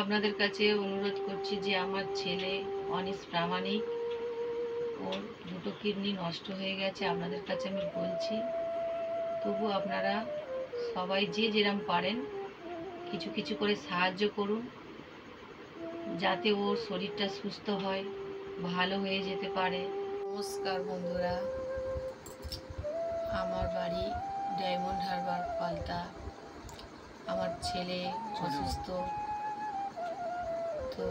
আপনাদের কাছে অনুরোধ করছি যে আমার ছেলে অনিশ প্রামাণিক, ওর দুটো কিডনি নষ্ট হয়ে গেছে। আপনাদের কাছে আমি বলছি, তবু আপনারা সবাই যে যেরকম পারেন কিছু কিছু করে সাহায্য করুন, যাতে ওর শরীরটা সুস্থ হয়, ভালো হয়ে যেতে পারে। নমস্কার বন্ধুরা, আমার বাড়ি ডায়মন্ড হারবার পালতা। আমার ছেলে অসুস্থ, তো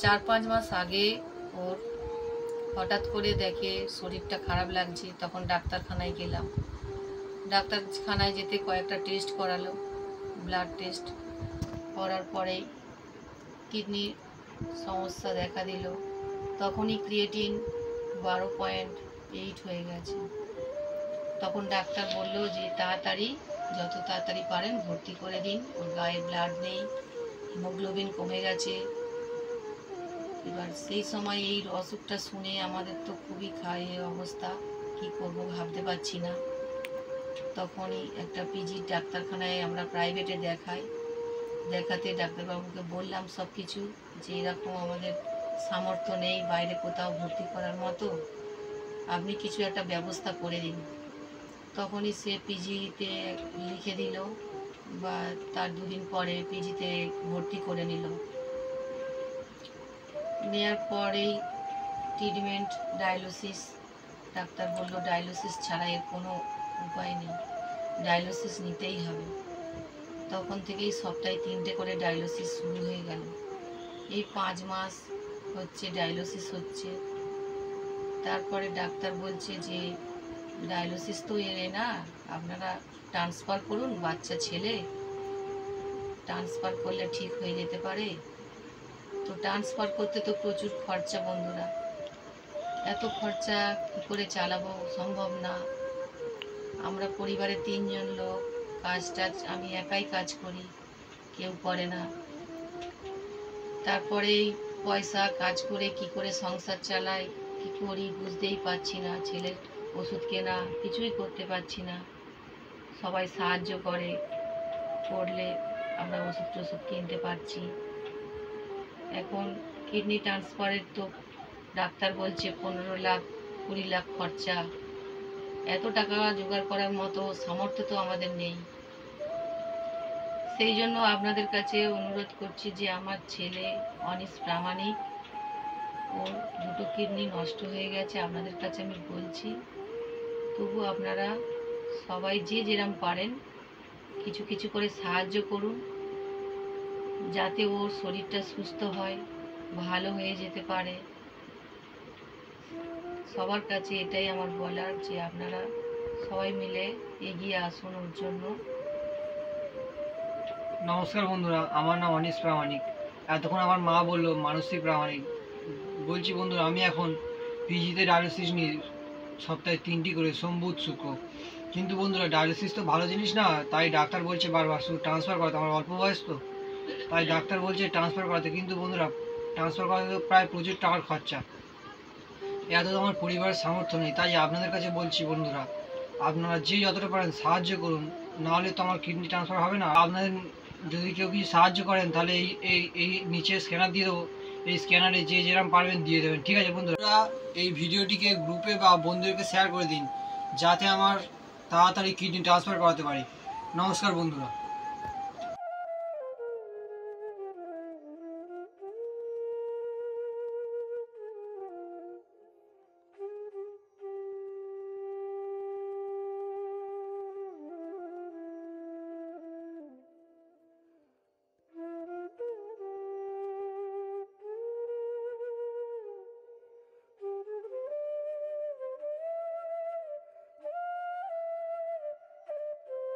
4-5 মাস আগে ওর হঠাৎ করে দেখে শরীরটা খারাপ লাগছে, তখন ডাক্তারখানায় গেলাম। ডাক্তারখানায় যেতে কয়েকটা টেস্ট করালো, ব্লাড টেস্ট করার পরেই কিডনির সমস্যা দেখা দিল। তখনই ক্রিয়েটিন 12.8 হয়ে গেছে। তখন ডাক্তার বলল যে যত তাড়াতাড়ি পারেন ভর্তি করে দিন, ওর গায়ে ব্লাড নেই, হিমোগ্লোবিন কমে গেছে। এবার সেই সময় এই অসুখটা শুনে আমাদের তো খুবই খারাপ অবস্থা, কি করব ভাবতে পারছি না। তখনই একটা পিজির ডাক্তারখানায় আমরা প্রাইভেটে দেখাতে ডাক্তারবাবুকে বললাম সব কিছু, যে এরকম আমাদের সামর্থ্য নেই বাইরে কোথাও ভর্তি করার মতো, আপনি কিছু একটা ব্যবস্থা করে দিন। তখনই সে পিজিতে লিখে দিল, বা তার 2 দিন পরে পিজিতে ভর্তি করে নেওয়ার পরেই ট্রিটমেন্ট ডায়ালিসিস। ডাক্তার বলল ডায়ালিসিস ছাড়া এর কোনো উপায় নেই, ডায়ালিসিস নিতেই হবে। তখন থেকেই সপ্তাহে 3টে করে ডায়ালিসিস শুরু হয়ে গেল। এই 5 মাস হচ্ছে ডায়ালিসিস হচ্ছে। তারপরে ডাক্তার বলছে যে ডায়ালিসিস তো এনে না, আপনারা ট্রান্সফার করুন, বাচ্চা ছেলে, ট্রান্সফার করলে ঠিক হয়ে যেতে পারে। তো ট্রান্সফার করতে তো প্রচুর খরচা বন্ধুরা, এত খরচা কী করে চালাবো, সম্ভব না। আমরা পরিবারে 3 জন লোক, আমি একাই কাজ করি, কেউ করে না। তারপরে পয়সা কাজ করে কি করে সংসার চালাই, কি করি বুঝতেই পারছি না। ছেলের ওষুধ কেনা, কিছুই করতে পারছি না। সবাই সাহায্য করলে আমরা ওষুধ কিনতে পারছি। এখন কিডনি ট্রান্সফারের তো ডাক্তার বলছে 15 লাখ 20 লাখ খরচা। এত টাকা জোগাড় করার মতো সামর্থ্য তো আমাদের নেই। সেই জন্য আপনাদের কাছে অনুরোধ করছি যে আমার ছেলে অনিশ প্রামাণিক, ওর দুটো কিডনি নষ্ট হয়ে গেছে। আপনাদের কাছে আমি বলছি, তবু আপনারা সবাই যে যেরকম পারেন কিছু কিছু করে সাহায্য করুন, যাতে ওর শরীরটা সুস্থ হয়, ভালো হয়ে যেতে পারে। সবার কাছে এটাই আমার বলার, যে আপনারা সবাই মিলে এগিয়ে আসুন ওর জন্য। নমস্কার বন্ধুরা, আমার নাম অনিশ প্রামাণিক। এতক্ষণ আমার মা বললো মানসী প্রামাণিক। বলছি বন্ধুরা, আমি এখন পিজিতে ডায়ালিসিস নিই, সপ্তাহে 3টি করে, সোম বুধ শুক্র। কিন্তু বন্ধুরা, ডায়ালিসিস তো ভালো জিনিস না, তাই ডাক্তার বলছে বারবার শুধু ট্রান্সফার করাতে। আমার অল্প বয়স তো, তাই ডাক্তার বলছে ট্রান্সফার করাতে। কিন্তু বন্ধুরা, ট্রান্সফার করাতে তো প্রায় প্রচুর টাকার খরচা, এত তো আমার পরিবারের সামর্থ্য নেই। তাই আপনাদের কাছে বলছি বন্ধুরা, আপনারা যে যতটা পারেন সাহায্য করুন, নাহলে তো আমার কিডনি ট্রান্সফার হবে না। আপনাদের যদি কেউ কিছু সাহায্য করেন, তাহলে এই নিচে স্ক্যানার দিয়ে দেবো, এই স্ক্যানারে যে যেরকম পারবেন দিয়ে দেবেন, ঠিক আছে বন্ধুরা? এই ভিডিওটিকে গ্রুপে বা বন্ধুদেরকে শেয়ার করে দিন, যাতে আমার তাড়াতাড়ি কিডনি ট্রান্সফার করাতে পারি। নমস্কার বন্ধুরা।